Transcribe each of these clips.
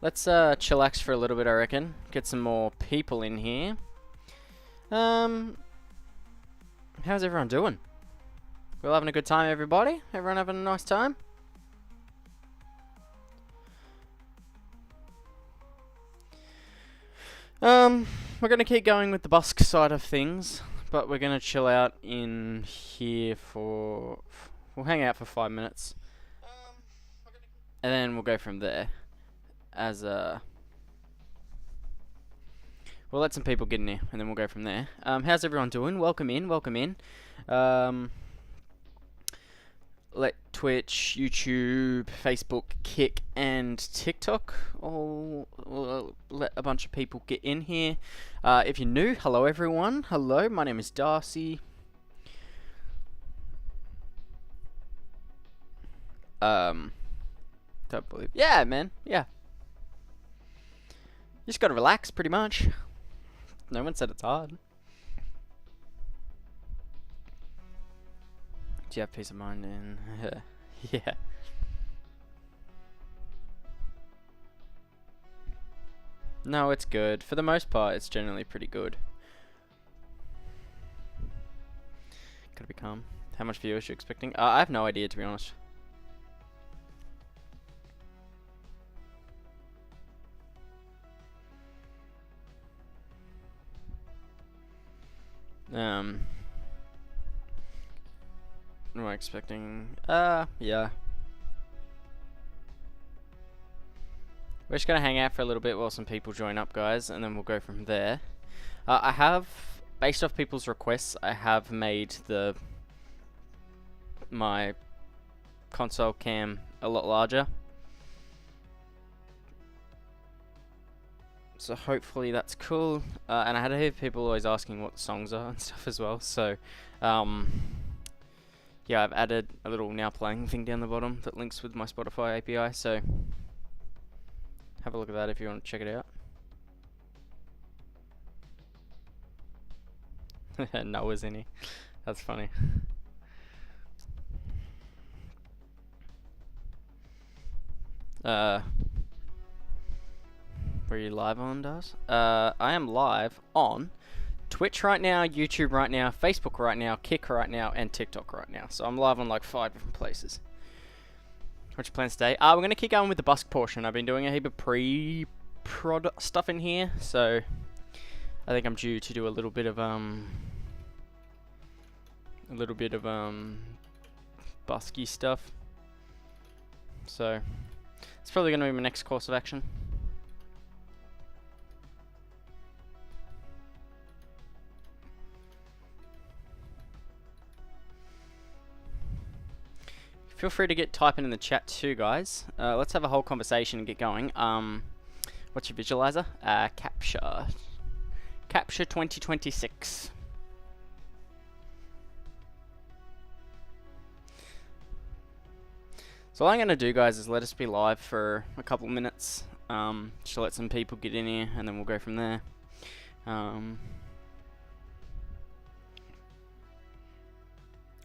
Let's chillax for a little bit, I reckon. Get some more people in here. How's everyone doing? We all having a good time, everybody? Everyone having a nice time? We're gonna keep going with the Busk side of things, but we're gonna chill out in here for... We'll hang out for 5 minutes. And then we'll go from there. As a... We'll let some people get in here, and then we'll go from there. How's everyone doing? Welcome in, welcome in. Let Twitch, YouTube, Facebook, Kick, and TikTok all let a bunch of people get in here. If you're new, hello everyone. Hello, my name is Darcy. Don't believe. Yeah, man. Yeah. You just gotta relax, pretty much. No one said it's hard. Do you have peace of mind in? Yeah. No, it's good. For the most part, it's generally pretty good. Gotta be calm. How much viewers you expecting? I have no idea, to be honest. What am I expecting? Yeah. We're just gonna hang out for a little bit while some people join up, guys, and then we'll go from there. I have, based off people's requests, I have made my console cam a lot larger. So hopefully that's cool. And I had a hear people always asking what the songs are and stuff as well. So, yeah, I've added a little now playing thing down the bottom that links with my Spotify API. So have a look at that if you want to check it out. Noah's in here. That's funny. Were you live on, Daz? I am live on Twitch right now, YouTube right now, Facebook right now, Kick right now, and TikTok right now. So I'm live on like 5 different places. What's your plans today? We're going to keep going with the Busk portion. I've been doing a heap of pre-prod stuff in here, so I think I'm due to do a little bit of Busky stuff. So it's probably going to be my next course of action. Feel free to get typing in the chat too, guys. Let's have a whole conversation and get going. What's your visualizer? Capture 2026. So all I'm going to do, guys, is let us be live for a couple minutes. Just to let some people get in here, and then we'll go from there.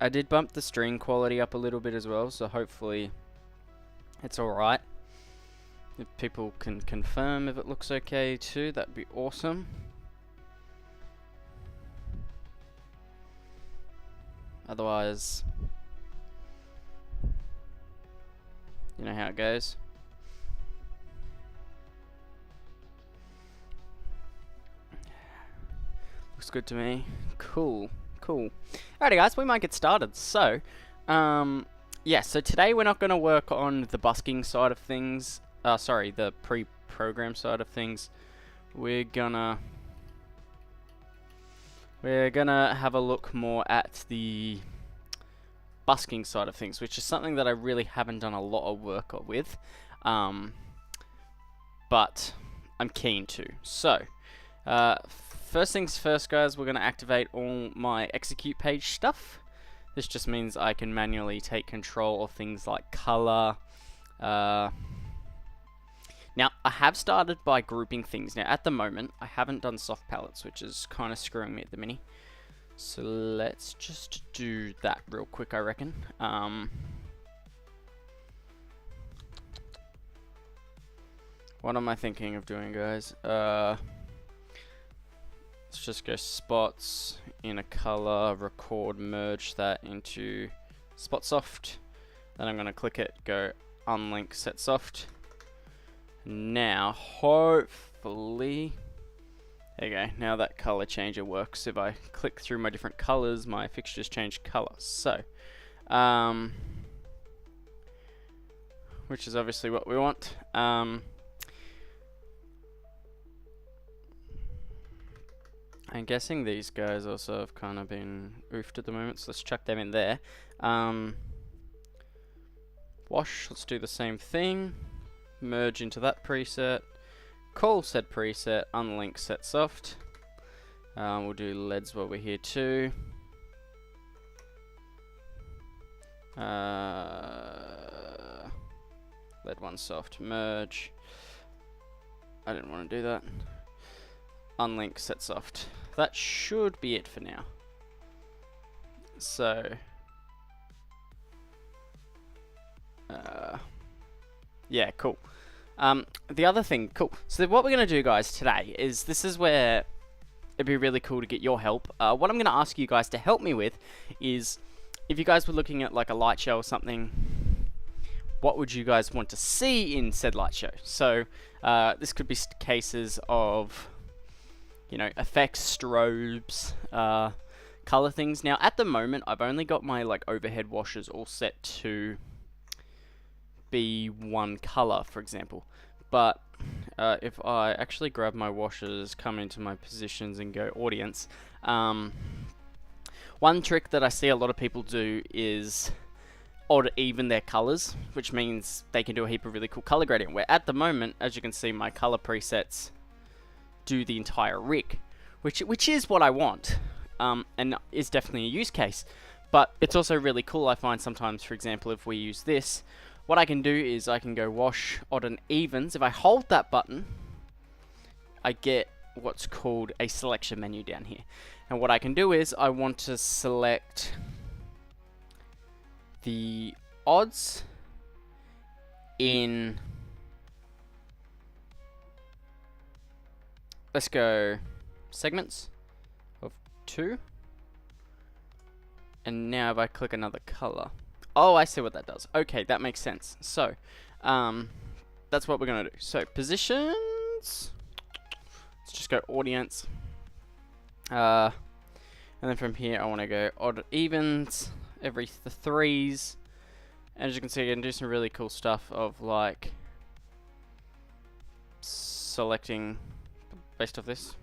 I did bump the string quality up a little bit as well, so hopefully it's alright. If people can confirm if it looks okay too, that'd be awesome. Otherwise, you know how it goes. Looks good to me. Cool. Cool. Alrighty, guys, we might get started. So, yeah, so today we're not going to work on the busking side of things. Sorry, the pre-program side of things. We're gonna have a look more at the busking side of things, which is something that I really haven't done a lot of work with, but I'm keen to. So, first things first, guys, we're going to activate all my execute page stuff. This just means I can manually take control of things like color. Now, I have started by grouping things. Now, at the moment, I haven't done soft palettes, which is kind of screwing me at the minute. So let's just do that real quick, I reckon. What am I thinking of doing, guys? Let's just go spots, in a color, record, merge that into Spotsoft. Then I'm going to click it, go unlink, set soft. Now, hopefully, there you go. Now that color changer works. If I click through my different colors, my fixtures change color. So, which is obviously what we want. I'm guessing these guys also have kind of been oofed at the moment, so let's chuck them in there. Wash, let's do the same thing. Merge into that preset. Call said preset, unlink set soft. We'll do LEDs while we're here too. LED 1 soft, merge. I didn't want to do that. Unlink set soft. That should be it for now. So yeah, cool. The other thing, cool. So what we're gonna do, guys, today is this is where it'd be really cool to get your help. What I'm gonna ask you guys to help me with is, if you guys were looking at like a light show or something, what would you guys want to see in said light show? So this could be cases of, you know, effects, strobes, color things. Now, at the moment, I've only got my like overhead washers all set to be one color, for example. But if I actually grab my washers, come into my positions and go audience, one trick that I see a lot of people do is odd even their colors, which means they can do a heap of really cool color gradient, where at the moment, as you can see, my color presets do the entire rig, which is what I want, and is definitely a use case. But it's also really cool, I find sometimes, for example, if we use this, what I can do is I can go wash, odd and evens. If I hold that button, I get what's called a selection menu down here. And what I can do is I want to select the odds in, let's go segments of 2. And now if I click another color, oh, I see what that does. Okay, that makes sense. So, that's what we're gonna do. So, positions, let's just go audience. And then from here, I want to go odd evens, every 3s. And as you can see, I can do some really cool stuff of like selecting based off this.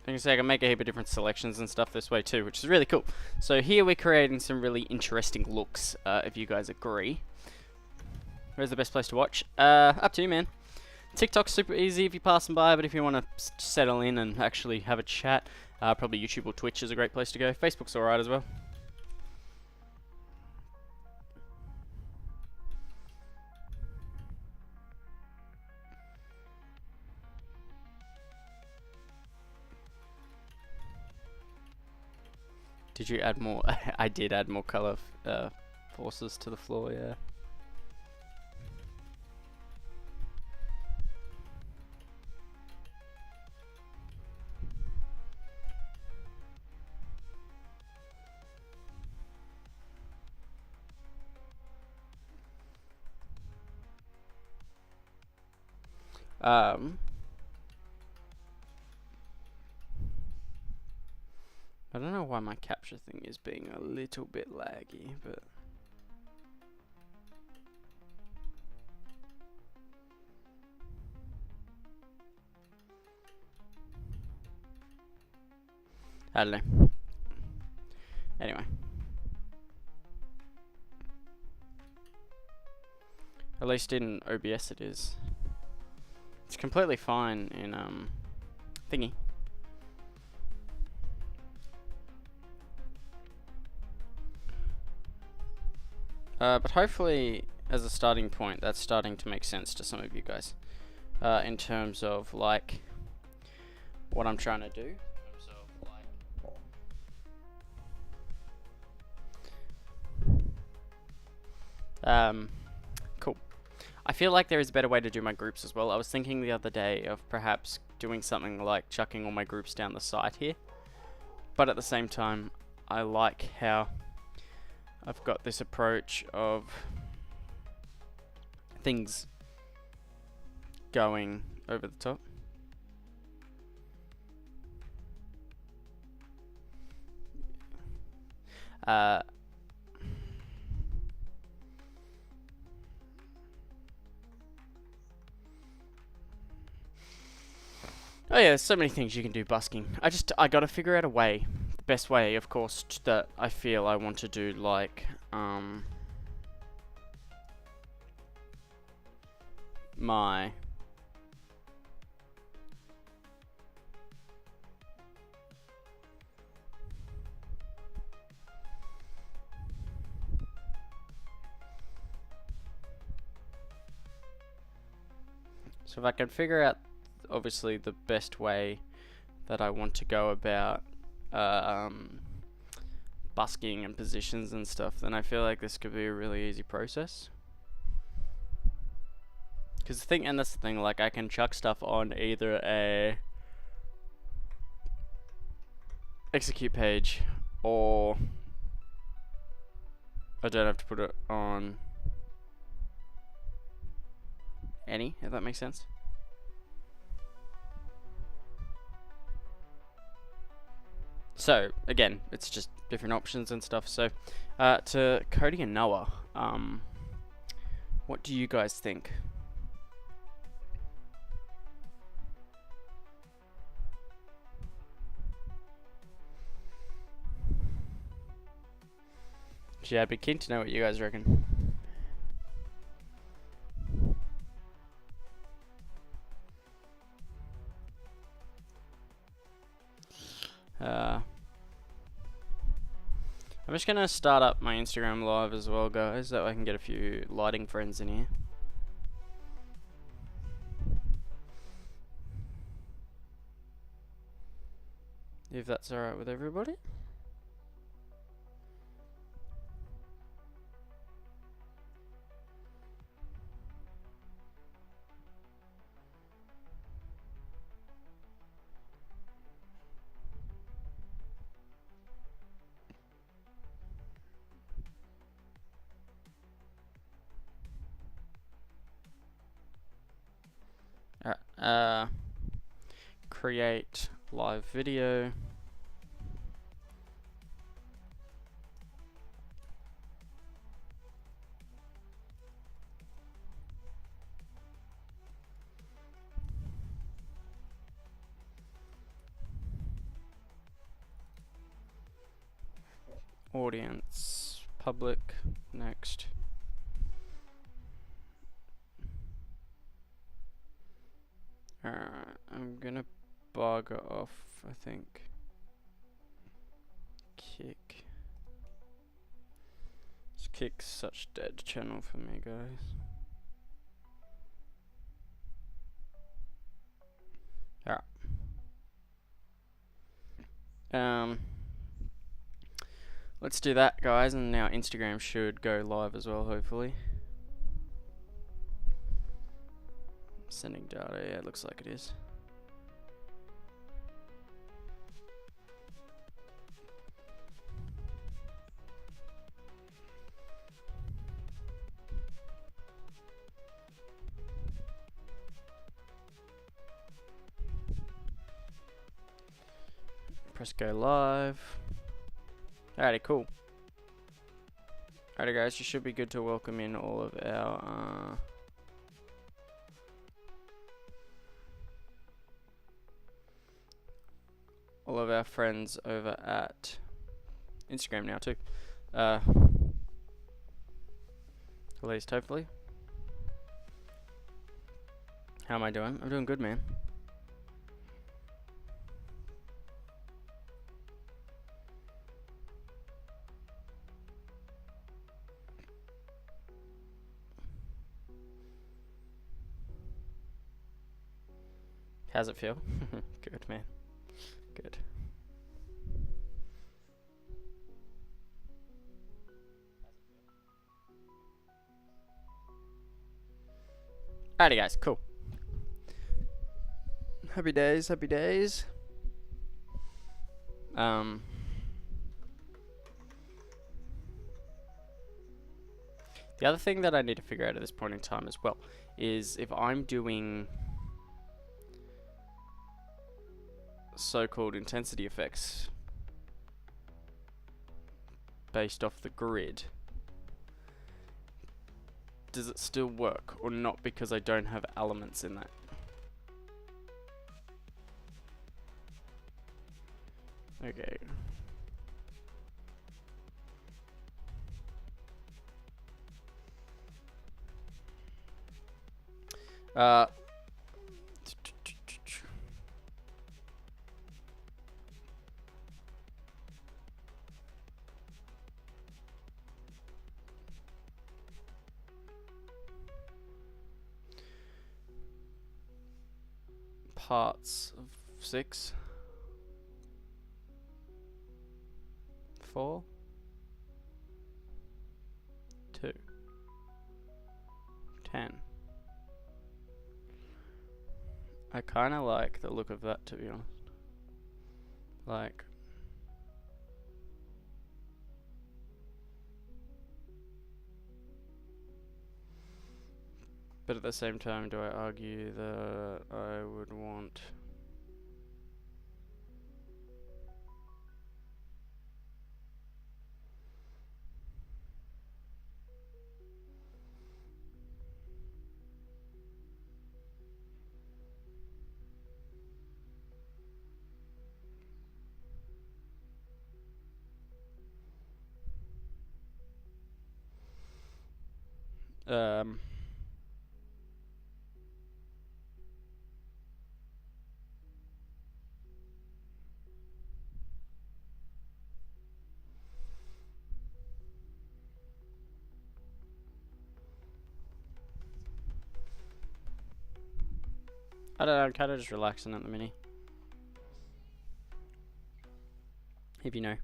You can see I can make a heap of different selections and stuff this way too, which is really cool. So here we're creating some really interesting looks, if you guys agree. Where's the best place to watch? Up to you, man. TikTok's super easy if you're passing by, but if you want to settle in and actually have a chat, probably YouTube or Twitch is a great place to go. Facebook's alright as well. Did you add more? I did add more color forces to the floor, yeah. I don't know why my capture thing is being a little bit laggy, but I don't know. Anyway, at least in OBS it is. It's completely fine in thingy. But hopefully, as a starting point, that's starting to make sense to some of you guys. In terms of, like, what I'm trying to do. Cool. I feel like there is a better way to do my groups as well. I was thinking the other day of perhaps doing something like chucking all my groups down the side here. But at the same time, I like how I've got this approach of things going over the top. Oh yeah, there's so many things you can do busking. I gotta figure out a way. The best way, of course, that I feel I want to do, like, my... So if I can figure out, obviously, the best way that I want to go about busking and positions and stuff, then I feel like this could be a really easy process. Because that's the thing, like, I can chuck stuff on either a execute page, or I don't have to put it on any, if that makes sense. So again, it's just different options and stuff. So to Cody and Noah, what do you guys think? Yeah, I'd be keen to know what you guys reckon. I'm just gonna start up my Instagram live as well, guys, so I can get a few lighting friends in here. If that's alright with everybody. Alright, create live video. Audience, public, next. Alright, I'm gonna bug off, I think. Kick. This kick's such dead channel for me, guys. Alright. Let's do that, guys, and now Instagram should go live as well, hopefully. Sending data, yeah, it looks like it is. Press go live. Alrighty, cool. Alrighty, guys, you should be good to welcome in all of our friends over at Instagram now too. At least, hopefully. How am I doing? I'm doing good, man. How's it feel? Good, man. Good. Alrighty guys, cool. Happy days, happy days. The other thing that I need to figure out at this point in time as well is if I'm doing so-called intensity effects based off the grid, does it still work or not, because I don't have elements in that? Okay. Parts of 6, 4, 2, 10. I kind of like the look of that, to be honest. Like, but at the same time, do I argue that I would want I don't know, I'm kind of just relaxing at the mini. If you know.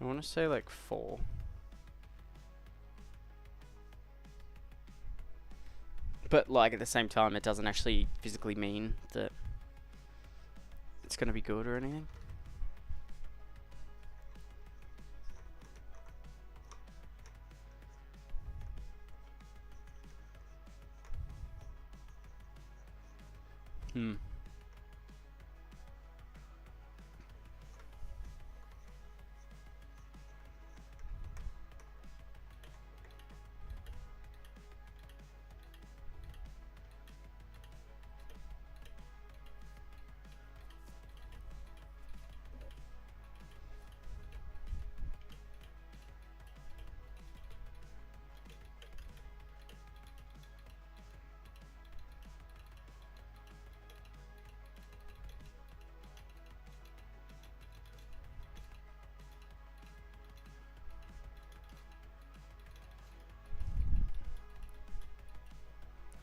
I want to say like 4. But like at the same time, it doesn't actually physically mean that it's going to be good or anything.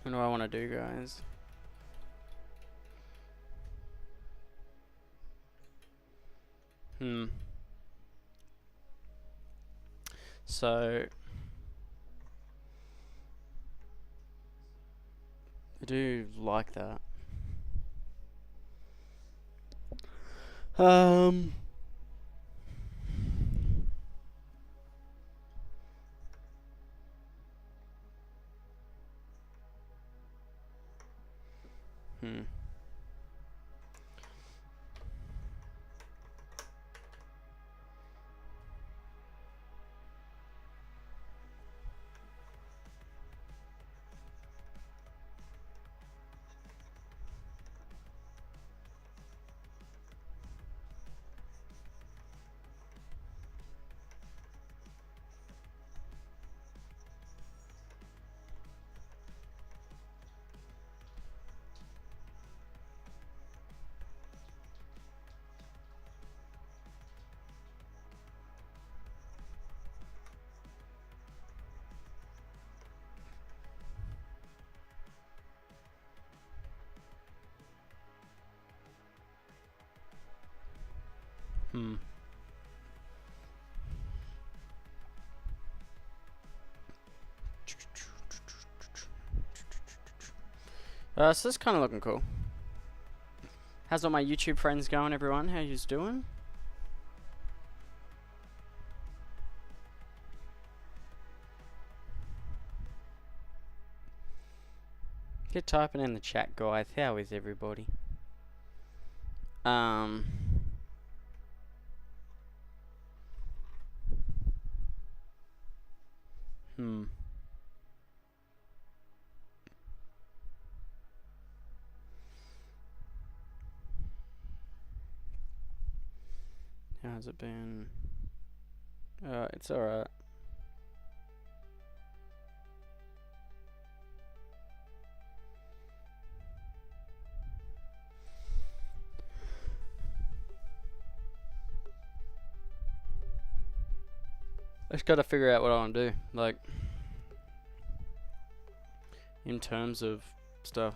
What do I want to do, guys? So I do like that. So this is kind of looking cool. How's all my YouTube friends going, everyone? How yous doing? Get typing in the chat, guys. How is everybody? How's it been? It's alright. I just gotta figure out what I want to do, like, in terms of stuff.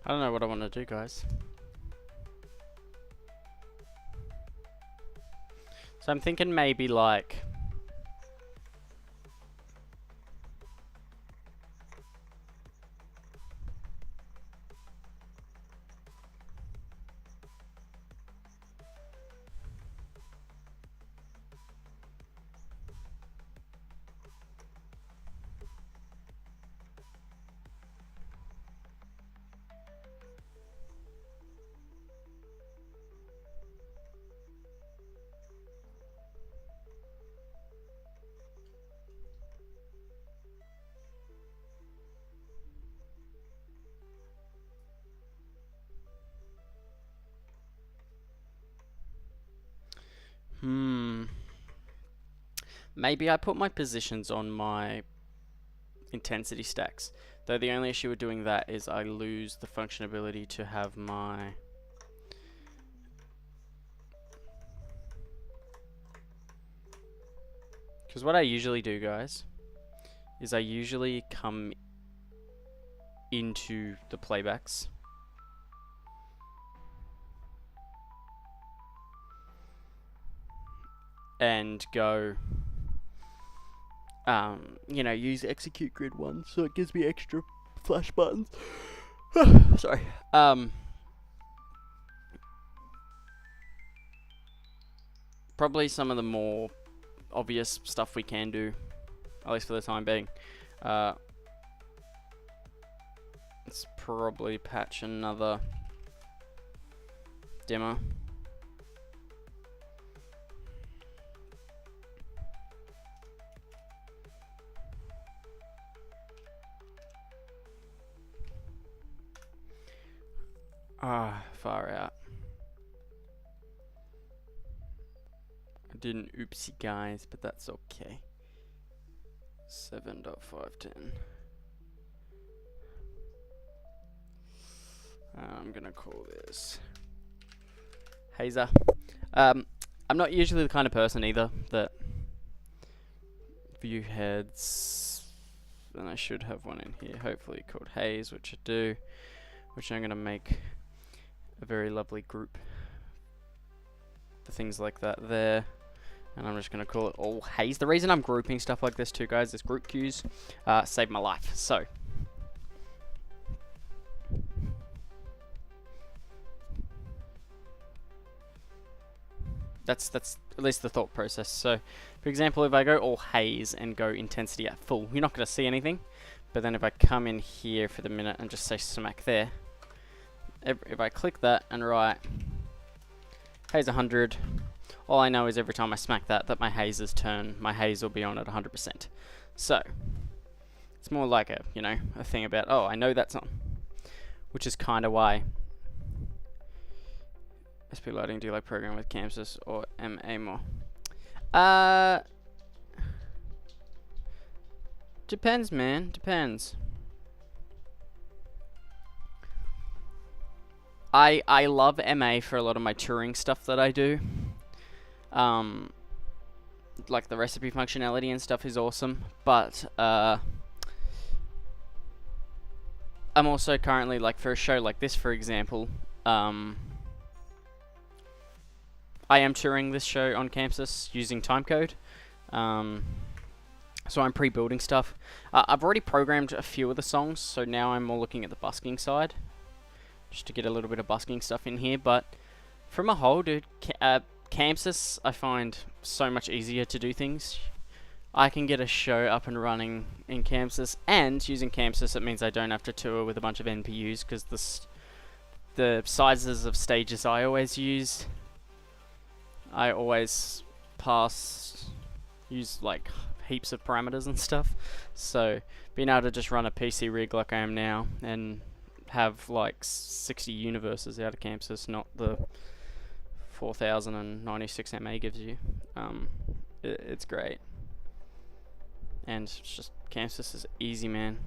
I don't know what I want to do, guys. So I'm thinking maybe like... Maybe I put my positions on my intensity stacks. Though the only issue with doing that is I lose the functionality to have my... Because what I usually do, guys, is I usually come into the playbacks. And go... you know, use execute grid 1 so it gives me extra flash buttons. Sorry. Probably some of the more obvious stuff we can do, at least for the time being. Let's probably patch another dimmer. Far out. I did an oopsie, guys, but that's okay. 7.510. I'm gonna call this Hazer. I'm not usually the kind of person either that view heads, and I should have one in here, hopefully called Haze, which I do, which I'm gonna make a very lovely group for things like that there, and I'm just gonna call it all Haze. The reason I'm grouping stuff like this too, guys, is group queues save my life. So That's at least the thought process. So, for example, if I go all haze and go intensity at full, you're not going to see anything. But then if I come in here for the minute and just say smack there, if I click that and write haze 100, all I know is every time I smack that my hazes turn, my haze will be on at 100%. So, it's more like a, you know, a thing about, oh, I know that's on. Which is kind of why SP Lighting, do you like program with Chamsys or MA more? Depends, man. Depends. I love MA for a lot of my touring stuff that I do. Like the recipe functionality and stuff is awesome, but I'm also currently, like, for a show like this, for example, I am touring this show on Chamsys using timecode, so I'm pre-building stuff. I've already programmed a few of the songs, so now I'm more looking at the busking side, just to get a little bit of busking stuff in here. But from a whole, dude, Chamsys I find so much easier to do things. I can get a show up and running in Chamsys, and using Chamsys it means I don't have to tour with a bunch of NPUs, because the sizes of stages I always use, I always use like heaps of parameters and stuff. So being able to just run a PC rig like I am now and have like 60 universes out of Chamsys, not the 4096 MA gives you, it's great. And it's just, Chamsys is easy, man.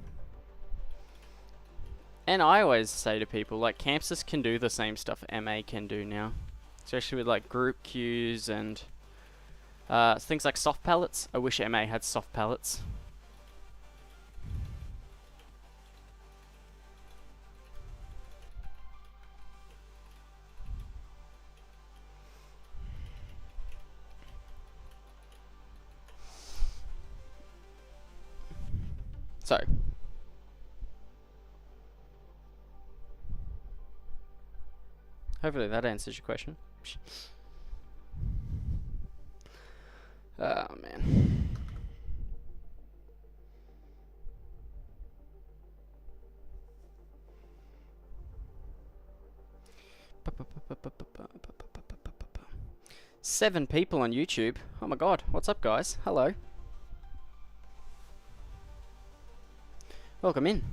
And I always say to people, like, Chamsys can do the same stuff MA can do now. Especially with like group queues and things like soft palettes. I wish MA had soft palettes. So, hopefully that answers your question. Oh, man. Seven people on YouTube. Oh my god. What's up, guys? Hello. Welcome in.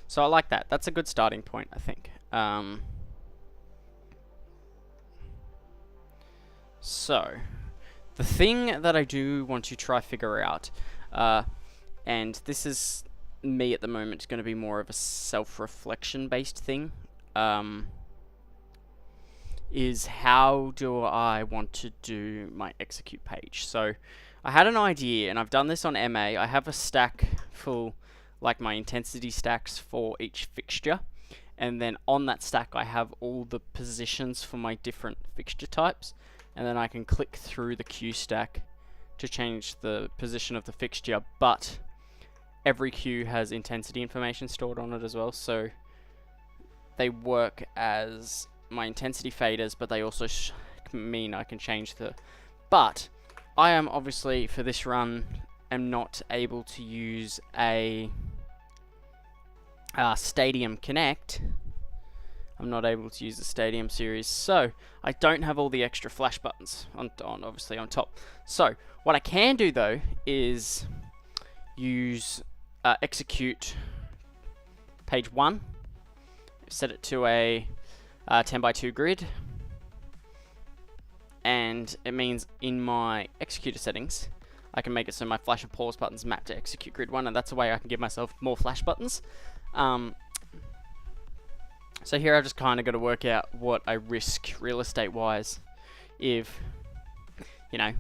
So I like that. That's a good starting point, I think. So, the thing that I do want to try figure out, and this is me at the moment, is going to be more of a self-reflection based thing, is how do I want to do my execute page. So I had an idea, and I've done this on MA. I have a stack full, like my intensity stacks for each fixture, and then on that stack I have all the positions for my different fixture types, and then I can click through the queue stack to change the position of the fixture, but every queue has intensity information stored on it as well, so they work as my intensity faders, but they also mean I can change the... But I am obviously, for this run, am not able to use a Stadium Connect. I'm not able to use the Stadium series, so I don't have all the extra flash buttons on obviously on top. So what I can do though is use execute page 1, set it to a 10x2 grid, and it means in my executor settings I can make it so my flash and pause buttons map to execute grid 1, and that's a way I can give myself more flash buttons. So here I've just kind of got to work out what I risk real estate wise if, you know,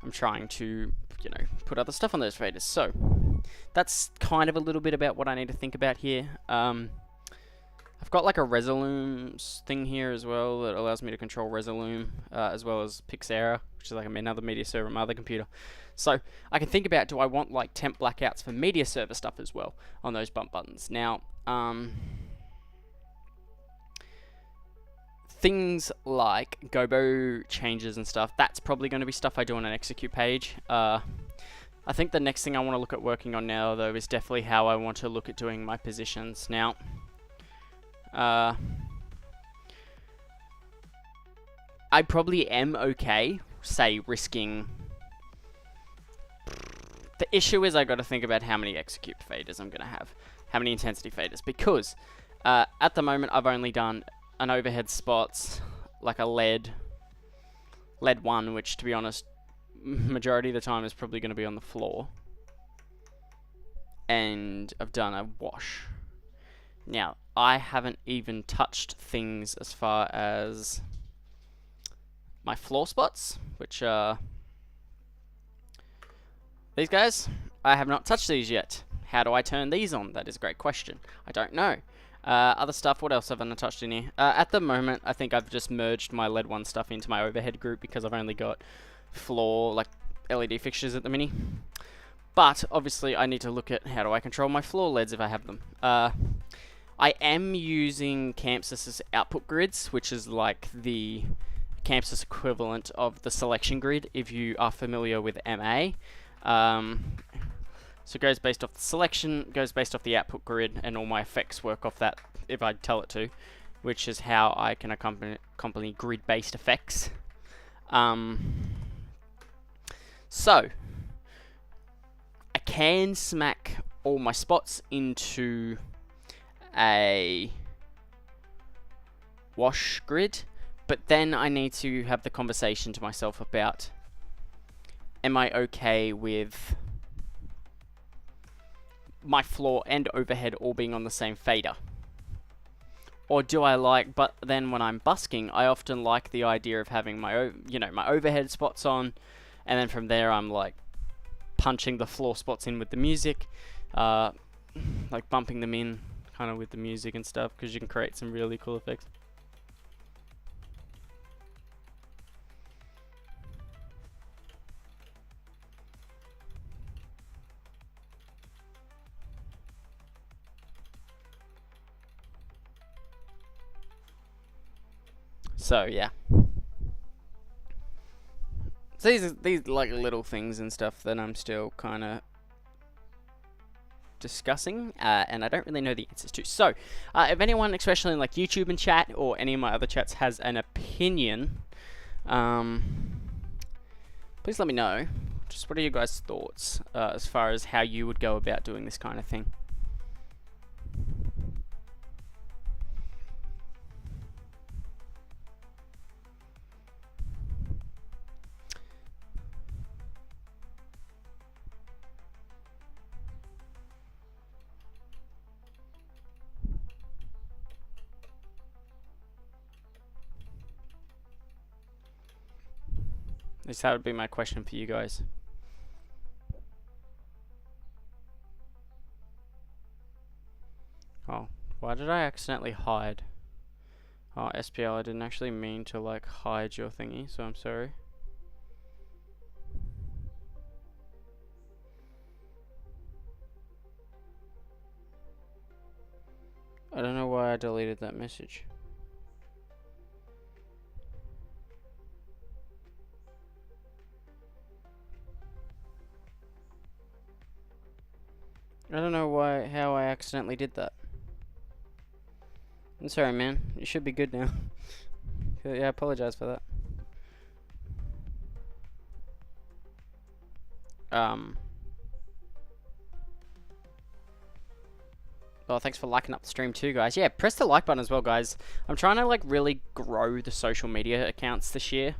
I'm trying to, you know, put other stuff on those faders. So that's kind of a little bit about what I need to think about here. I've got like a Resolume thing here as well that allows me to control Resolume, as well as Pixera, which is like another media server on my other computer. So I can think about, do I want like temp blackouts for media server stuff as well on those bump buttons? Now, things like gobo changes and stuff, that's probably going to be stuff I do on an execute page. I think the next thing I want to look at working on now, though, is definitely how I want to look at doing my positions. Now, I probably am okay, say, risking... The issue is I got to think about how many execute faders I'm going to have. How many intensity faders. Because, at the moment, I've only done an overhead spots, like a LED 1, which, to be honest, majority of the time is probably going to be on the floor. And I've done a wash. Now, I haven't even touched things as far as my floor spots, which are these guys. I have not touched these yet. How do I turn these on? That is a great question. I don't know. Other stuff, what else have I not touched in here? At the moment, I think I've just merged my LED 1 stuff into my overhead group because I've only got floor, like, LED fixtures at the mini. But, obviously, I need to look at how do I control my floor LEDs if I have them. I am using Chamsys' output grids, which is like the Chamsys equivalent of the selection grid, if you are familiar with MA. So it goes based off the selection, goes based off the output grid, and all my effects work off that if I tell it to, which is how I can accompany grid-based effects. So, I can smack all my spots into a wash grid, but then I need to have the conversation to myself about, am I okay with my floor and overhead all being on the same fader? Or do I like, but then when I'm busking, I often like the idea of having my, my overhead spots on, and then from there I'm like punching the floor spots in with the music, like bumping them in kind of with the music and stuff, because you can create some really cool effects. So yeah, so these like little things and stuff that I'm still kind of discussing, and I don't really know the answers to. So if anyone, especially in like YouTube and chat or any of my other chats, has an opinion, please let me know. Just what are your guys' thoughts as far as how you would go about doing this kind of thing? At least that would be my question for you guys. Oh, why did I accidentally hide? Oh, SPL, I didn't actually mean to like hide your thingy, so I'm sorry. I don't know why I deleted that message. I don't know how I accidentally did that. I'm sorry, man. You should be good now. Yeah, I apologize for that. Well, thanks for liking up the stream too, guys. Yeah, press the like button as well, guys. I'm trying to like really grow the social media accounts this year.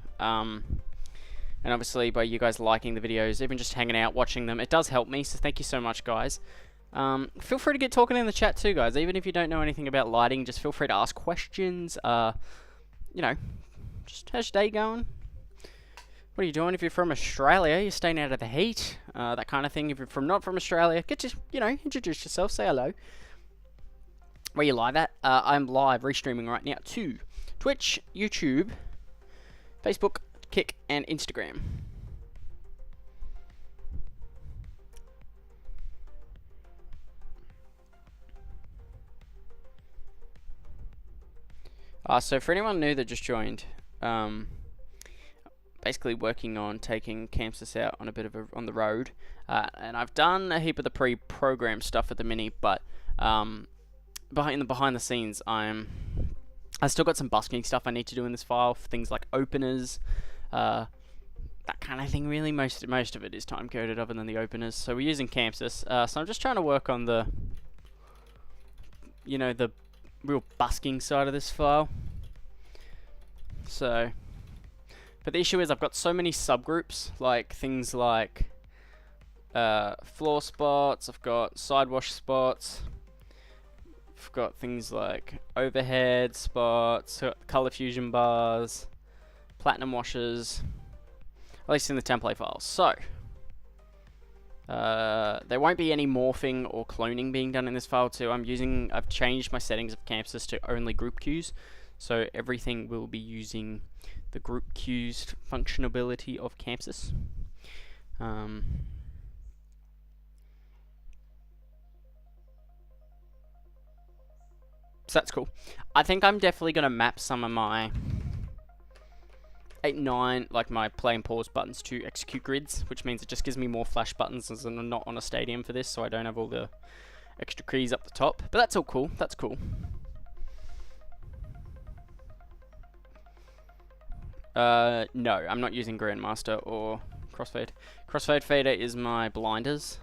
And obviously, by you guys liking the videos, even just hanging out, watching them, it does help me, so thank you so much, guys. Feel free to get talking in the chat too, guys. Even if you don't know anything about lighting, just feel free to ask questions. Just how's your day going? What are you doing? If you're from Australia, you're staying out of the heat, that kind of thing. If you're not from Australia, get just, introduce yourself, say hello. where you live at. I'm live restreaming right now to Twitch, YouTube, Facebook, Kick, and Instagram. So for anyone new that just joined, basically working on taking Chamsys out on a bit of on the road, and I've done a heap of the pre-programmed stuff at the mini, but behind the scenes, I still got some busking stuff I need to do in this file, for things like openers, that kind of thing. Really, most of it is time coded, other than the openers. So we're using Chamsys. So I'm just trying to work on the, the real busking side of this file. So. But the issue is I've got so many subgroups, like things like floor spots, I've got sidewash spots, I've got things like overhead spots, color fusion bars, platinum washes, at least in the template files. So, there won't be any morphing or cloning being done in this file too. I've changed my settings of Chamsys to only group queues, so everything will be using the group queues functionality of Chamsys. So that's cool. I think I'm definitely going to map some of my 8 and 9, like my play and pause buttons, to execute grids, which means it just gives me more flash buttons as I'm not on a stadium for this, so I don't have all the extra keys up the top. But that's all cool. That's cool. No, I'm not using Grandmaster or Crossfade. Crossfade fader is my blinders,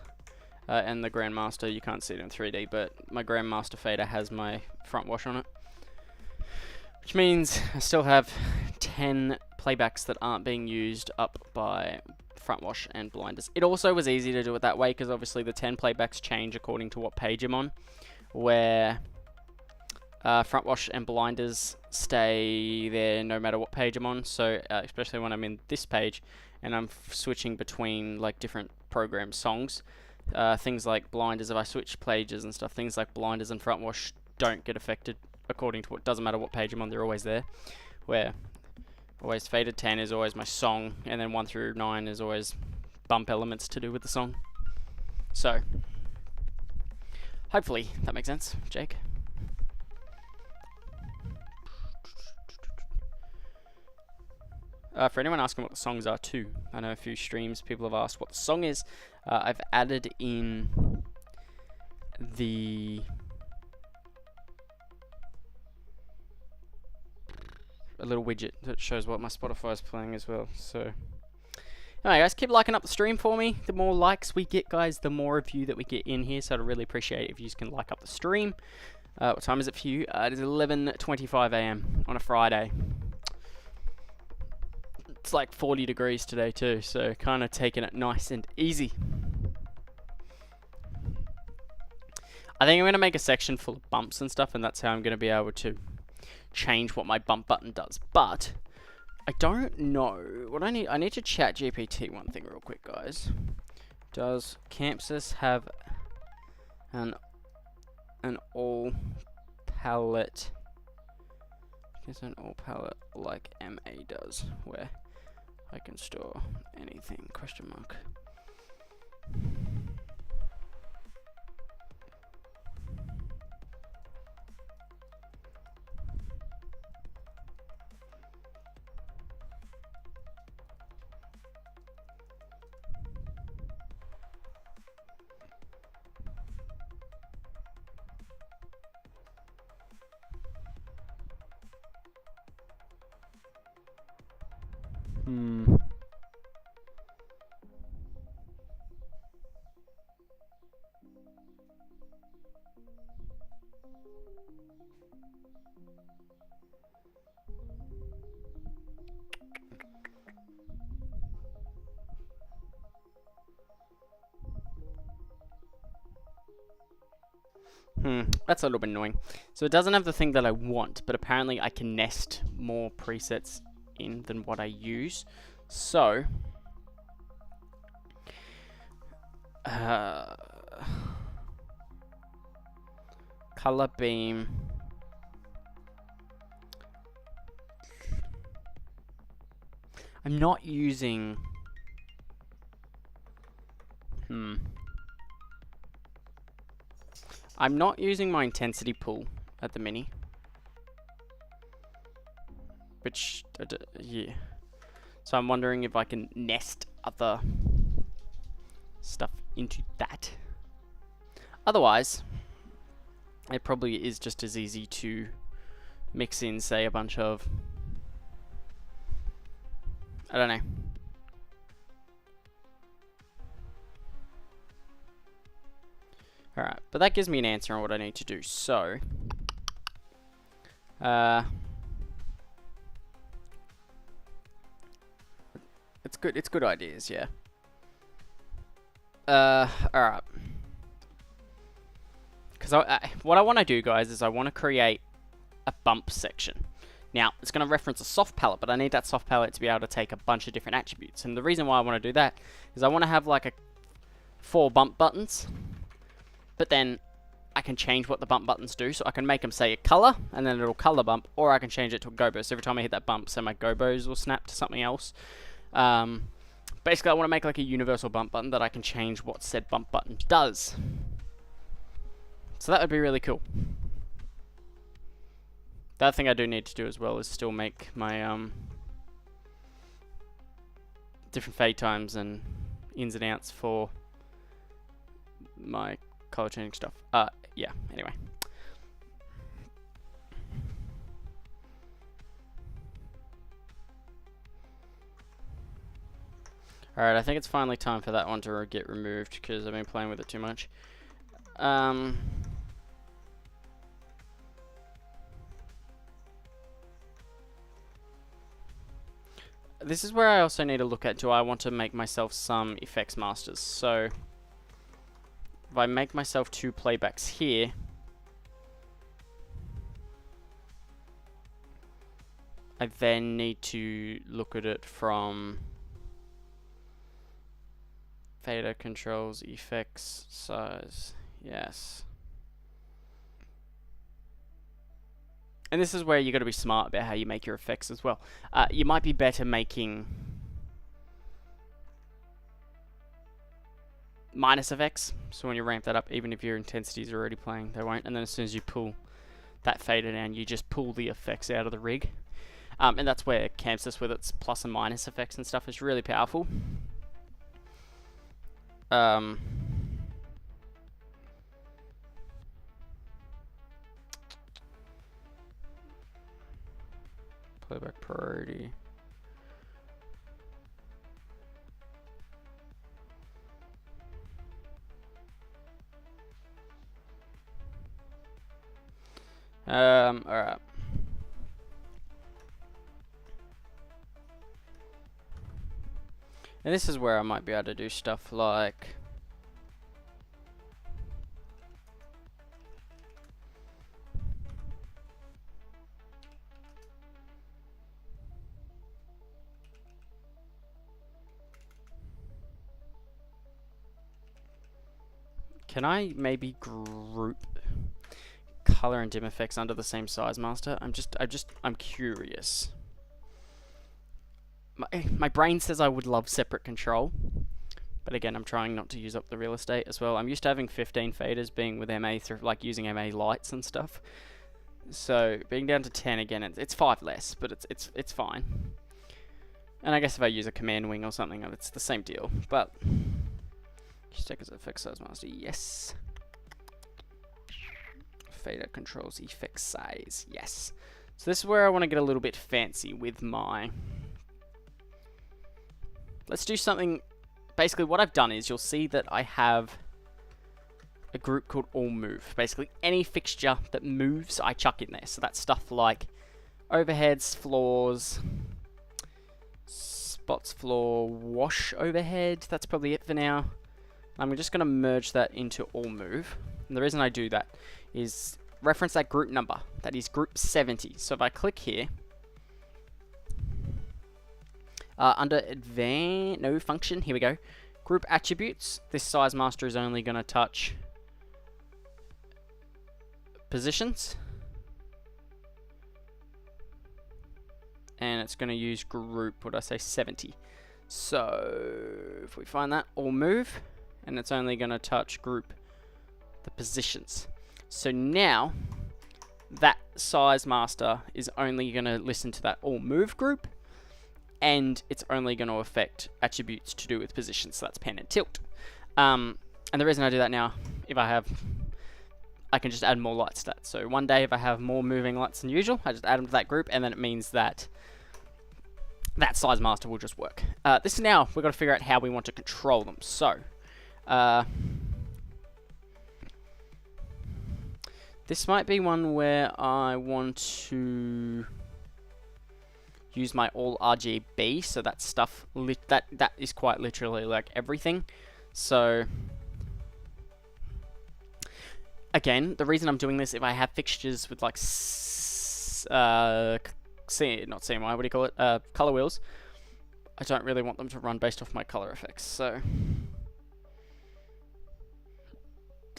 and the Grandmaster, you can't see it in 3D, but my Grandmaster fader has my front wash on it. Which means I still have 10 playbacks that aren't being used up by front wash and blinders. It also was easy to do it that way, because obviously the 10 playbacks change according to what page I'm on, where front wash and blinders stay there no matter what page I'm on. So especially when I'm in this page and I'm switching between like different program songs, things like blinders, if I switch pages and stuff, things like blinders and front wash don't get affected according to what, doesn't matter what page I'm on, they're always there. Where always faded 10 is always my song, and then 1 through 9 is always bump elements to do with the song. So hopefully that makes sense, Jake. For anyone asking what the songs are too, I know a few streams people have asked what the song is. I've added in a little widget that shows what my Spotify is playing as well. So anyway, guys, keep liking up the stream for me. The more likes we get, guys, the more of you that we get in here. So I'd really appreciate it if you just can like up the stream. What time is it for you? It is 11:25 AM on a Friday. It's like 40 degrees today too, so kind of taking it nice and easy. I think I'm going to make a section full of bumps and stuff, and that's how I'm going to be able to change what my bump button does. But I don't know what I need to chat GPT one thing real quick, guys. Does Chamsys have an all palette? Is an all palette like MA does, where I can store anything, question mark. That's a little bit annoying. So it doesn't have the thing that I want, but apparently I can nest more presets in than what I use. So color beam. I'm not using... I'm not using my intensity pool at the mini. Which, yeah. So I'm wondering if I can nest other stuff into that. Otherwise, it probably is just as easy to mix in, say, a bunch of... I don't know. Alright, but that gives me an answer on what I need to do. So, it's good. It's good ideas, yeah. Alright. Because what I want to do, guys, is I want to create a bump section. Now, it's going to reference a soft palette, but I need that soft palette to be able to take a bunch of different attributes. And the reason why I want to do that is I want to have like 4 bump buttons. But then I can change what the bump buttons do. So I can make them say a color, and then it'll color bump, or I can change it to a gobo. So every time I hit that bump, so my gobos will snap to something else. Basically, I want to make like a universal bump button that I can change what said bump button does. So that would be really cool. The other thing I do need to do as well is still make my different fade times and ins and outs for my color changing stuff. Yeah, anyway. Alright, I think it's finally time for that one to get removed because I've been playing with it too much. This is where I also need to look at, do I want to make myself some effects masters? So, if I make myself 2 playbacks here, I then need to look at it from fader controls, effects, size, yes. And this is where you got to be smart about how you make your effects as well. You might be better making minus effects. So when you ramp that up, even if your intensities are already playing, they won't. And then as soon as you pull that fader down, you just pull the effects out of the rig. And that's where Chamsys with its plus and minus effects and stuff is really powerful. Playback priority. Alright. And this is where I might be able to do stuff like can I maybe group color and dim effects under the same size master? I'm curious. My brain says I would love separate control, but again, I'm trying not to use up the real estate as well. I'm used to having 15 faders being with MA through like using MA lights and stuff. So being down to 10 again, it's 5 less, but it's fine. And I guess if I use a command wing or something, it's the same deal. But just take as effect size master, yes. Fader controls effect size, yes. So this is where I want to get a little bit fancy with my... Let's do something... Basically what I've done is you'll see that I have a group called all move. Basically any fixture that moves I chuck in there. So that's stuff like overheads, floors, spots, floor, wash overhead. That's probably it for now. I'm just going to merge that into all move. And the reason I do that is reference that group number. That is group 70. So if I click here, under advanced, no function, here we go. Group attributes, this size master is only going to touch positions. And it's going to use group, what did I say, 70. So if we find that, all move, and it's only going to touch group the positions. So now that size master is only going to listen to that all move group, and it's only going to affect attributes to do with positions. So that's pan and tilt. And the reason I do that now, if I can just add more lights to that. So one day if I have more moving lights than usual, I just add them to that group, and then it means that that size master will just work. This is now, we've got to figure out how we want to control them. So, this might be one where I want to use my all RGB, so that stuff, that is quite literally like everything. So, again, the reason I'm doing this, if I have fixtures with like not CMY, what do you call it? Color wheels. I don't really want them to run based off my color effects. So,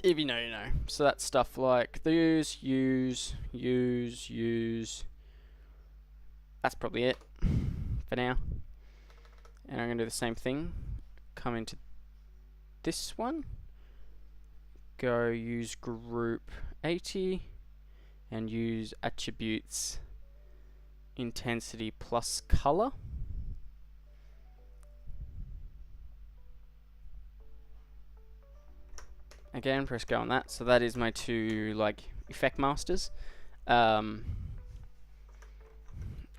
if you know, you know. So that's stuff like these, use. That's probably it for now. And I'm going to do the same thing. Come into this one. Go use group 80 and use attributes intensity plus color. Again, press go on that. So that is my two like effect masters. I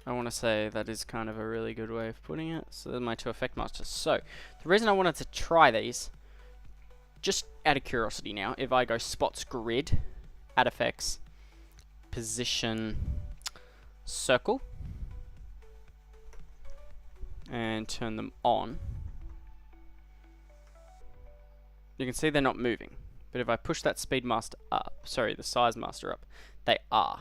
want to say that is kind of a really good way of putting it. So they're my two effect masters. So the reason I wanted to try these, just out of curiosity now, if I go spots grid, add effects, position, circle, and turn them on, you can see they're not moving. But if I push that speed master up, sorry, the size master up, they are.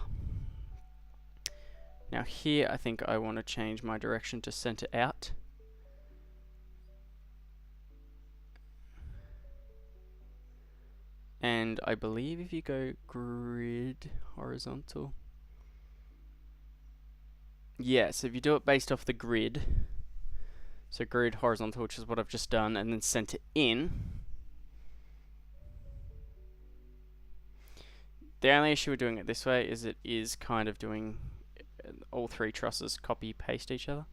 Now here I think I want to change my direction to center out. And I believe if you go grid horizontal, yes, if you do it based off the grid, so grid horizontal, which is what I've just done, and then center in. The only issue with doing it this way is it is kind of doing all three trusses copy paste each other.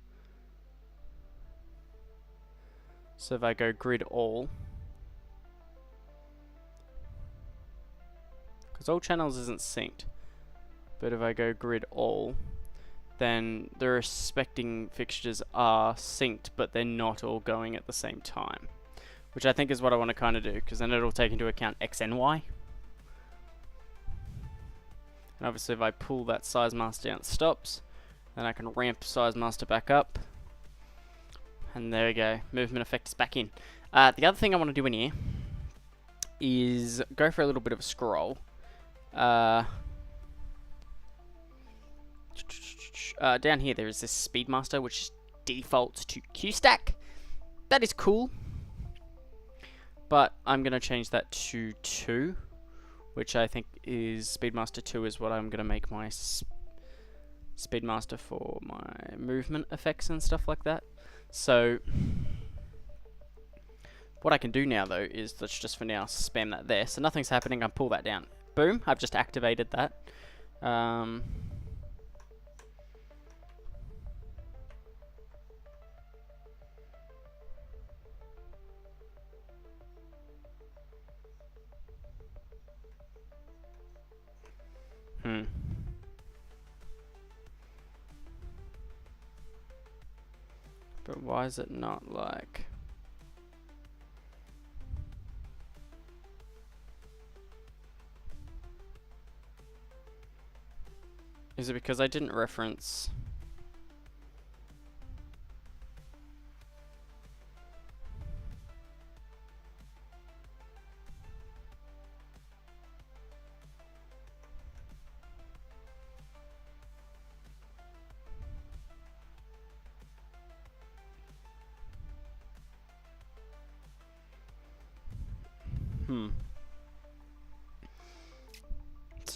So if I go grid all, because all channels isn't synced, but if I go grid all, then the respecting fixtures are synced, but they're not all going at the same time, which I think is what I want to kind of do, because then it'll take into account X and Y. And obviously if I pull that size master down, it stops. Then I can ramp size master back up. And there we go. Movement effect is back in. The other thing I want to do in here is go for a little bit of a scroll. Down here there is this Speedmaster which defaults to Q stack. That is cool. But I'm going to change that to 2. Which I think is Speedmaster 2 is what I'm going to make my Speedmaster for my movement effects and stuff like that. So what I can do now though is, let's just for now spam that there. So nothing's happening, I pull that down. Boom, I've just activated that. But why is it not like... Is it because I didn't reference...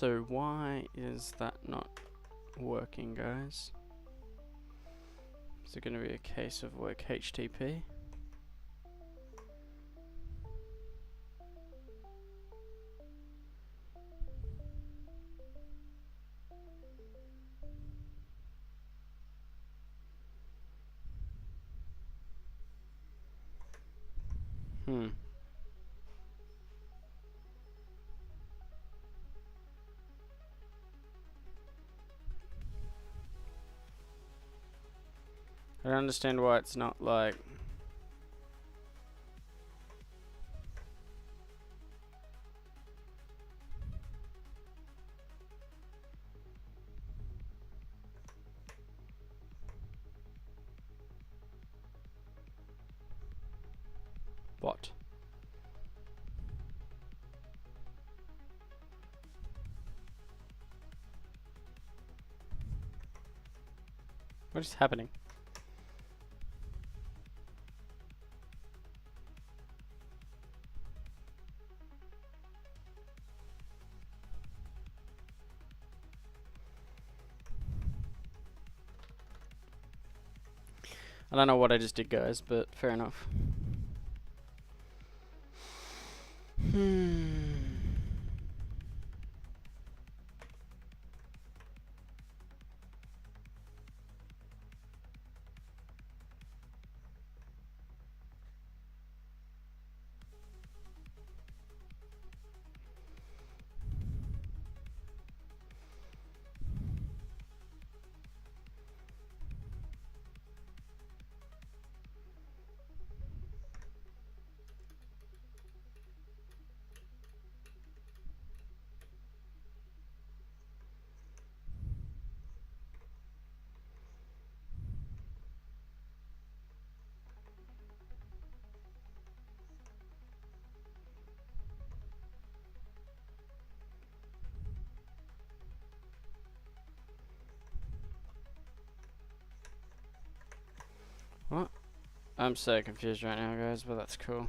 So why is that not working, guys? Is it going to be a case of work HTTP? I don't understand why it's not like... What? What is happening? I don't know what I just did, guys, but fair enough. What? I'm so confused right now, guys, but that's cool.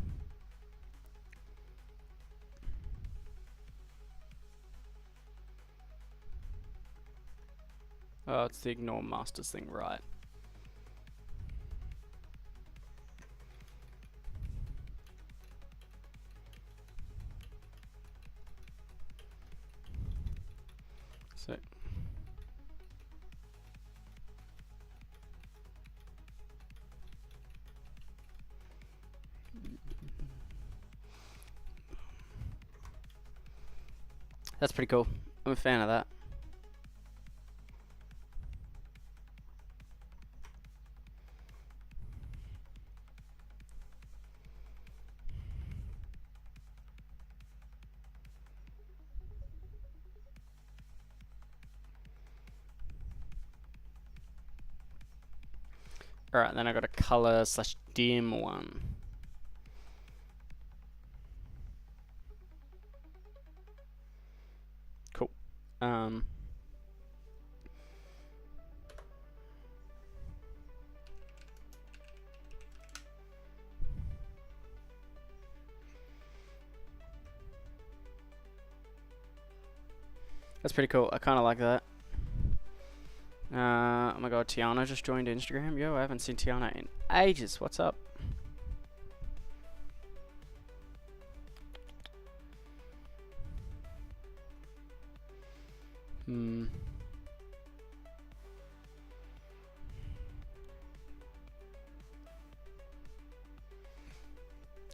Oh, it's the ignore masters thing, right? So that's pretty cool. I'm a fan of that. Alright, then I got a color / dim one. Cool. That's pretty cool. I kind of like that. Oh my god, Tiana just joined Instagram. Yo, I haven't seen Tiana in ages. What's up?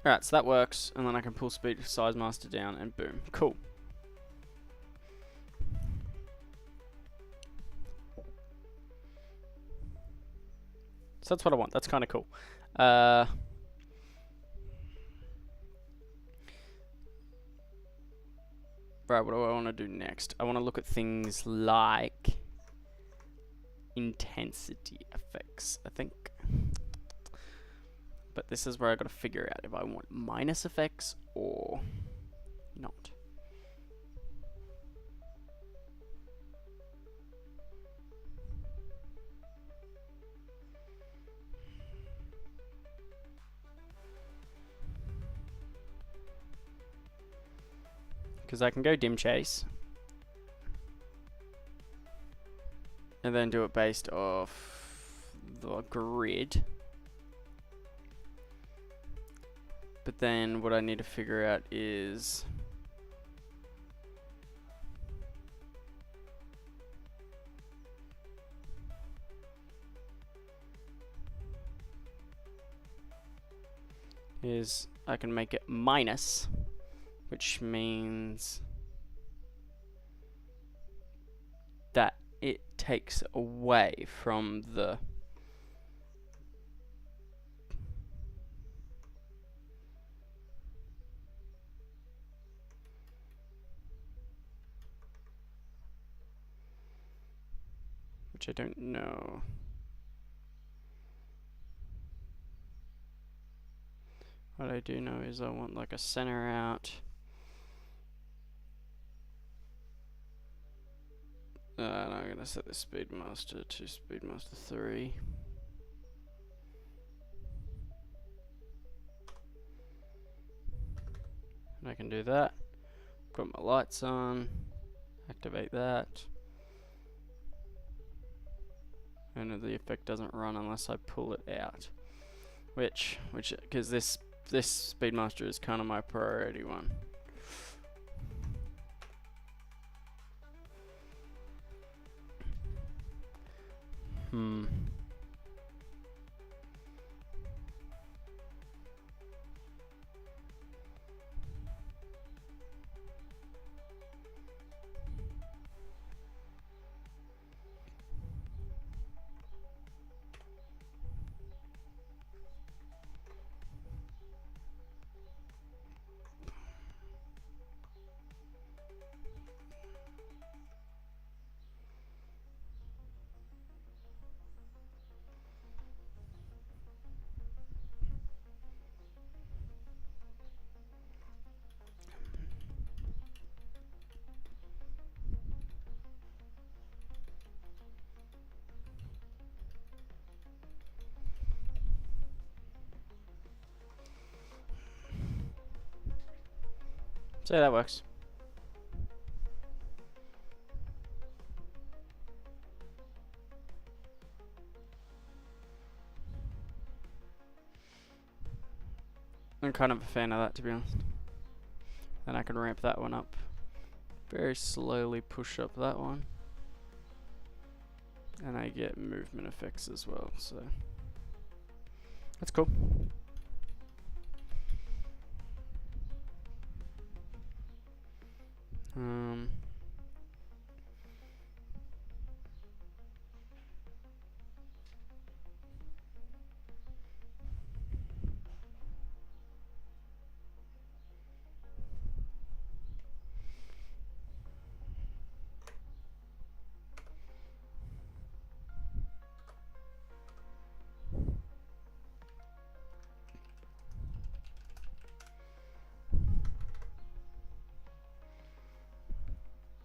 Alright, so that works, and then I can pull speed size master down, and boom. Cool. So that's what I want. That's kind of cool. Right, what do I want to do next? I want to look at things like intensity effects, I think. But this is where I got to figure out if I want minus effects or not. Because I can go dim chase, and then do it based off the grid. But then what I need to figure out is I can make it minus, which means that it takes away from the which I don't know. What I do know is I want like a center out. And I'm gonna set the Speedmaster to Speedmaster 3. And I can do that. Got my lights on. Activate that. And the effect doesn't run unless I pull it out. Which, because this Speedmaster is kind of my priority one. So that works. I'm kind of a fan of that, to be honest. Then I can ramp that one up. Very slowly push up that one. And I get movement effects as well, so that's cool.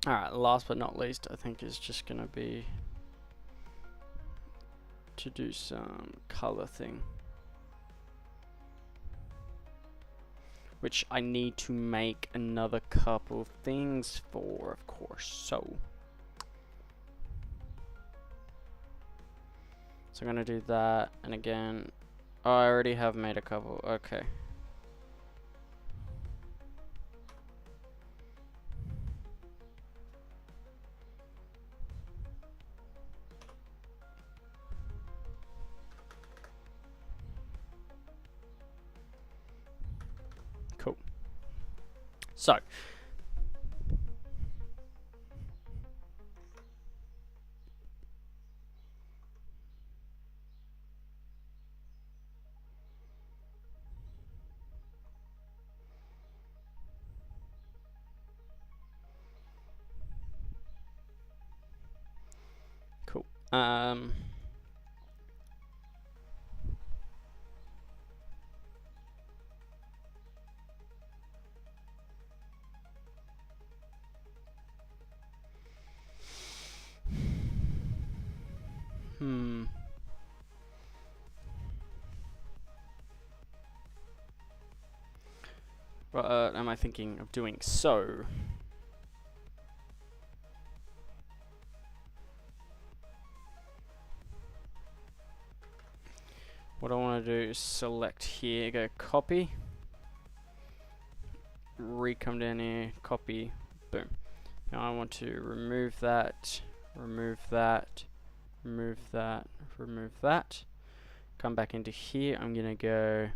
Alright, last but not least, I think is just gonna be to do some color thing. Which I need to make another couple of things for, of course, so I'm gonna do that, and again, oh, I already have made a couple, okay. Cool. So, cool. What am I thinking of doing? So, what I want to do is select here, go copy, come down here, copy, boom. Now I want to remove that, remove that, remove that, remove that. Come back into here, I'm going to go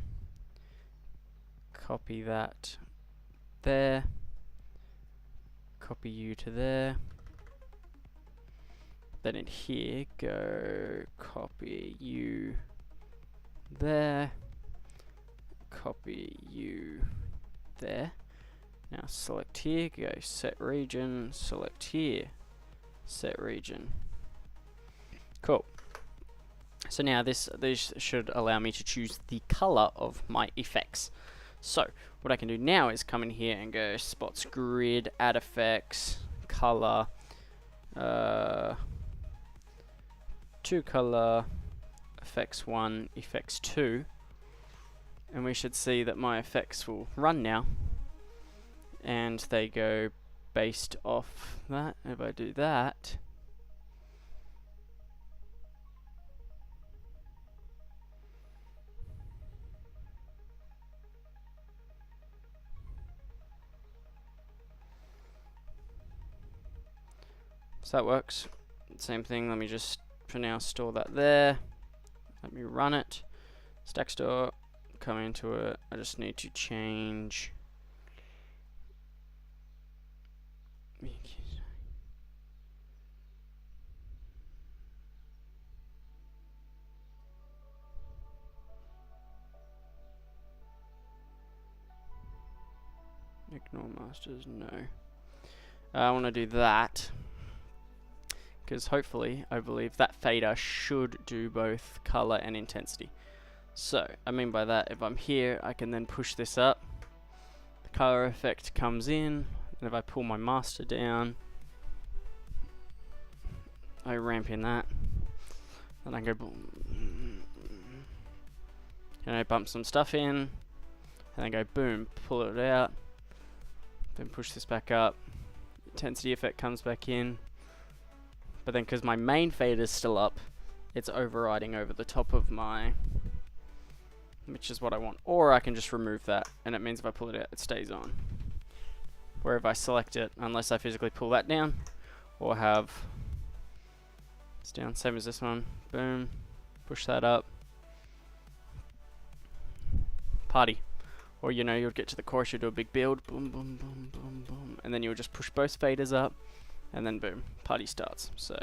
copy that there, copy you to there. Then in here, go copy you there, copy you there. Now select here, go set region, select here, set region. Cool. So now this should allow me to choose the color of my effects. So what I can do now is come in here and go spots grid, add effects, color, 2 color, effects 1, effects 2, and we should see that my effects will run now, and they go based off that. If I do that, so that works. Same thing, let me just for now store that there. Let me run it. Stack store, come into it. I just need to change. Ignore masters, no. I want to do that, because hopefully, I believe that fader should do both color and intensity. So, I mean by that, if I'm here, I can then push this up. The color effect comes in, and if I pull my master down, I ramp in that, and I go boom, and I bump some stuff in, and then go boom, pull it out, then push this back up, intensity effect comes back in, but then because my main fader is still up, it's overriding over the top of my, which is what I want. Or I can just remove that, and it means if I pull it out, it stays on. Where if I select it, unless I physically pull that down, or have, it's down, same as this one, boom, push that up, party. Or you know, you'll get to the chorus, you'll do a big build, boom, boom, boom, boom, boom, and then you'll just push both faders up, and then boom, party starts. So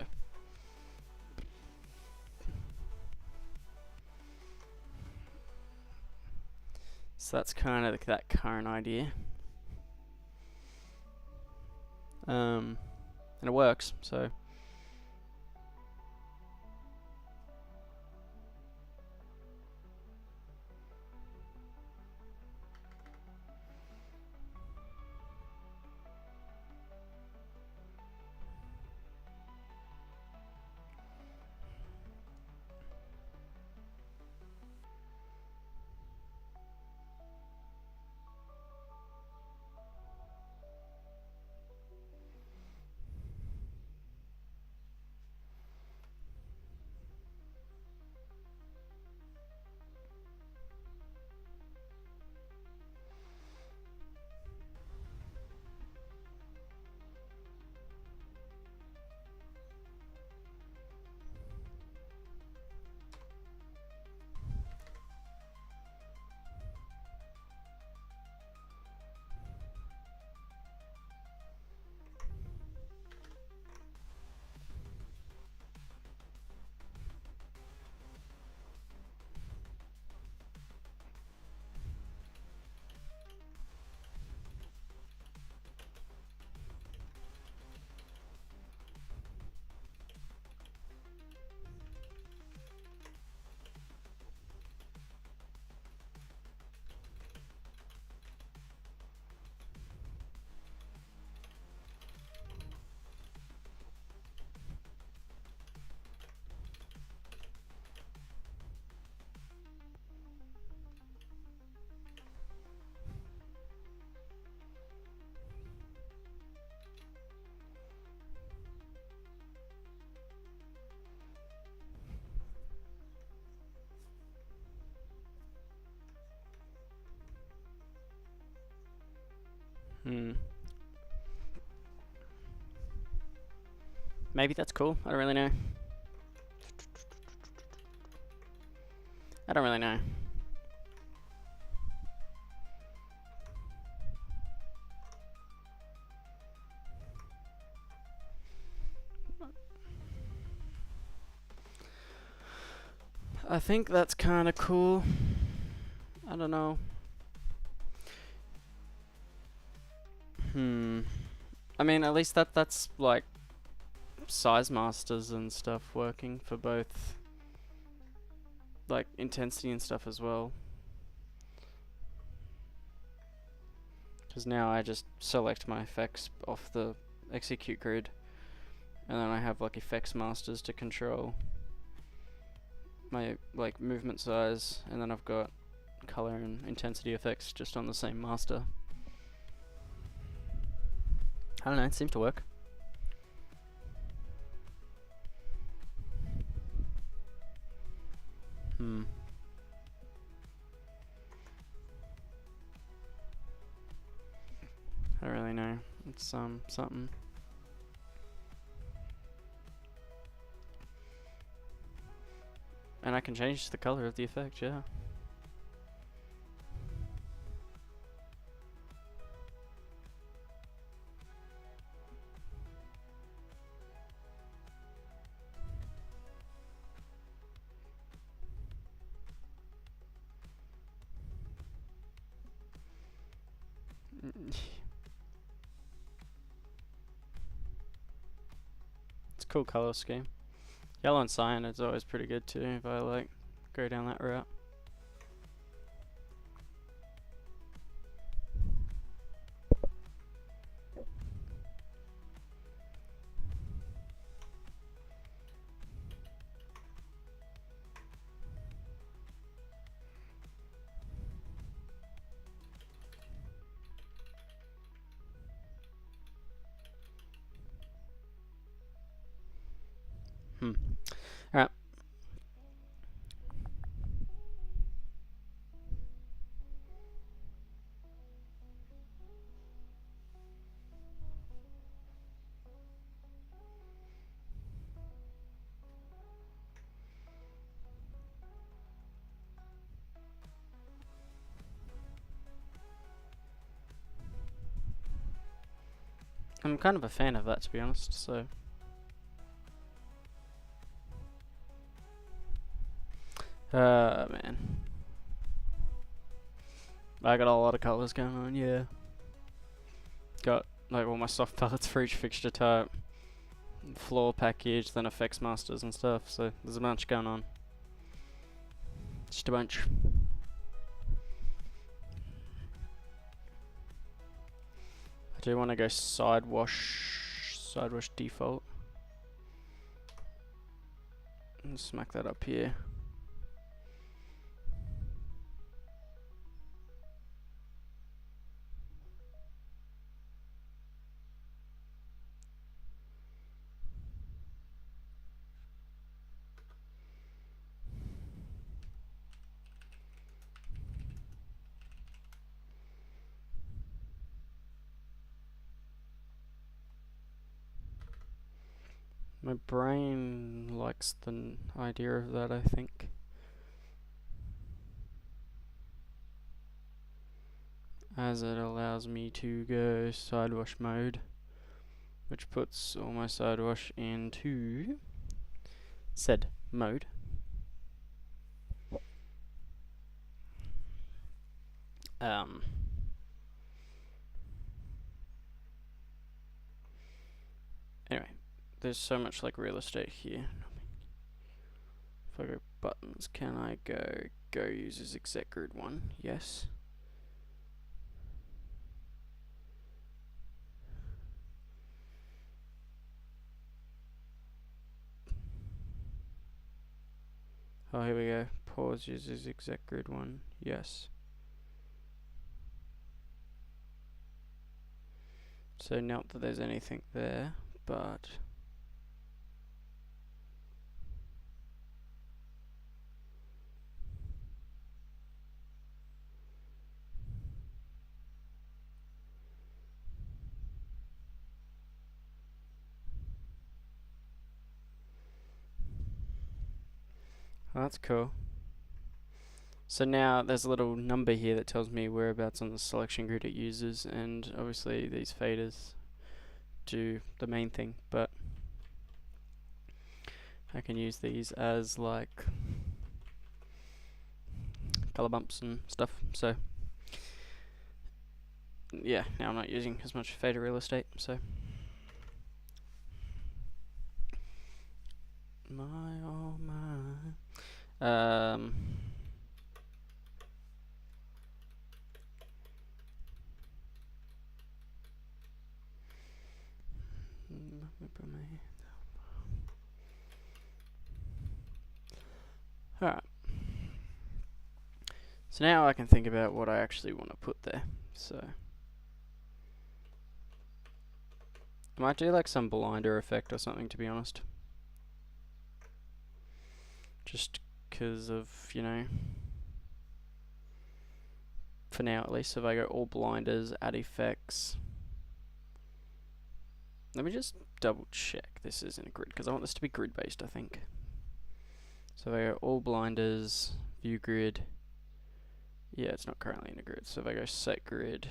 that's kind of that current idea, and it works. So Maybe that's cool. I don't really know. I don't really know. I think that's kind of cool. I don't know. I mean, at least that's like size masters and stuff working for both, like intensity and stuff as well. Because now I just select my effects off the execute grid, and then I have like effects masters to control my like movement size, and then I've got color and intensity effects just on the same master. I don't know, it seems to work. I don't really know. It's something. And I can change the color of the effect, yeah. It's a cool color scheme. Yellow and cyan is always pretty good too if I like go down that route. Alright. I'm kind of a fan of that, to be honest, so. Man. I got a lot of colors going on, yeah. Got like all my soft palettes for each fixture type, floor package, then effects masters and stuff, so there's a bunch going on. Just a bunch. I do want to go side wash default. And smack that up here. My brain likes the idea of that, I think. As it allows me to go side wash mode, which puts all my side wash into said mode. Anyway, there's so much like real estate here. If I go buttons, can I go users exec grid 1? Yes. Oh, here we go. Pause users exec grid 1. Yes. So not that there's anything there, but Well, that's cool. So now there's a little number here that tells me whereabouts on the selection grid it uses, and obviously these faders do the main thing, but I can use these as like color bumps and stuff. So yeah, now I'm not using as much fader real estate, so my oh my. Let me put my hand up. Alright. So now I can think about what I actually want to put there. So I might do like some blinder effect or something, to be honest. Just because of, you know, for now at least, if I go all blinders, add effects. Let me just double check this is in a grid, because I want this to be grid based, I think. So if I go all blinders, view grid. Yeah, it's not currently in a grid. So if I go set grid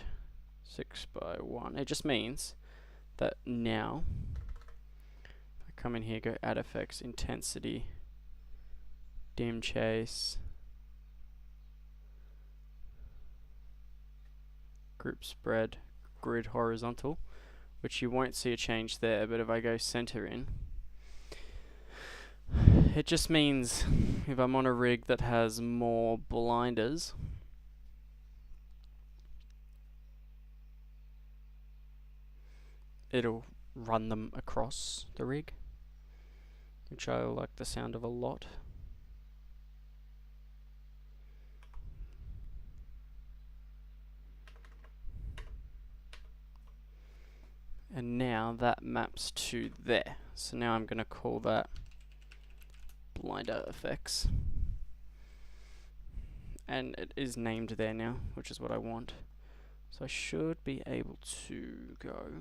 6x1, it just means that now if I come in here, go add effects, intensity, dim chase, group spread, grid horizontal, which you won't see a change there, but if I go center in, it just means if I'm on a rig that has more blinders, it'll run them across the rig, which I like the sound of a lot. And now that maps to there. So now I'm going to call that blinder effects. And it is named there now, which is what I want. So I should be able to go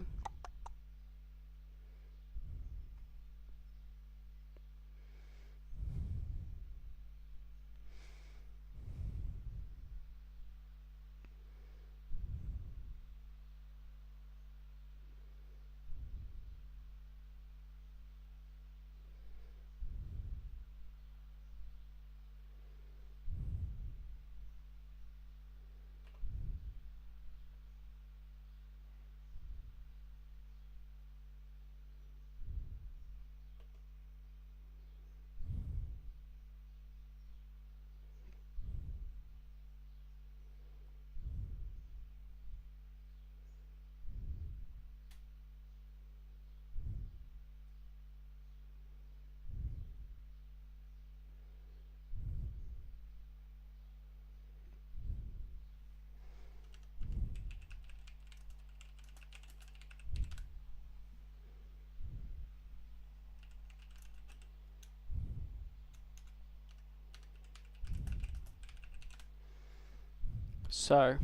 So,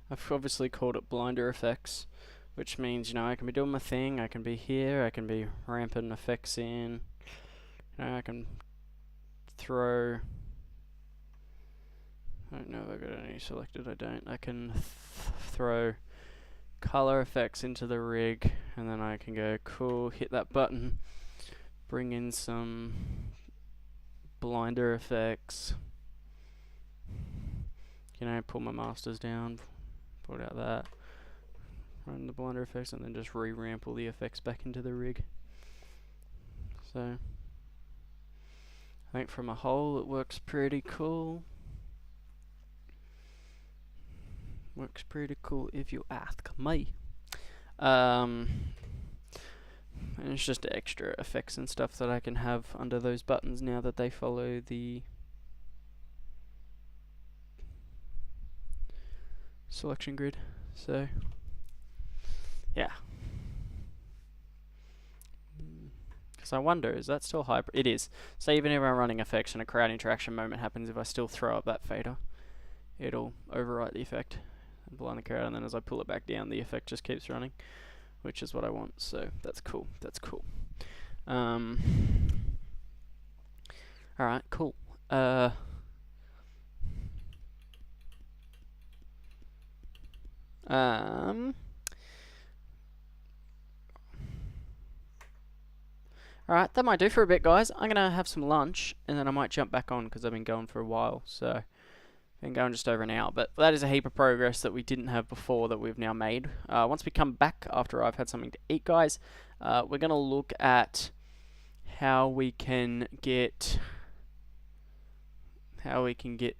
I've obviously called it blinder effects, which means, you know, I can be doing my thing, I can be here, I can be ramping effects in, you know, I can throw, I don't know if I've got any selected, I don't, I can throw color effects into the rig, and then I can go, cool, hit that button, bring in some blinder effects, you know, pull my masters down, pull out that, run the blinder effects, and then just re-ramp all the effects back into the rig. So I think from a whole it works pretty cool. Works pretty cool if you ask me. And it's just extra effects and stuff that I can have under those buttons now that they follow the selection grid. So yeah, because I wonder, is that still hybrid? It is. So even if I'm running effects and a crowd interaction moment happens, if I still throw up that fader, it'll overwrite the effect and blind the crowd, and then as I pull it back down, the effect just keeps running, which is what I want. So that's cool. That's cool. Alright, cool. Alright, that might do for a bit, guys. I'm going to have some lunch, and then I might jump back on, because I've been going for a while, so been going just over an hour. But that is a heap of progress that we didn't have before that we've now made. Once we come back, after I've had something to eat, guys, we're going to look at how we can get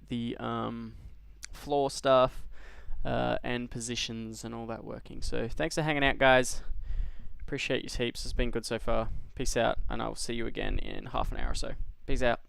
the floor stuff and positions and all that working. So thanks for hanging out, guys. Appreciate you heaps. It's been good so far. Peace out, and I'll see you again in half an hour or so. Peace out.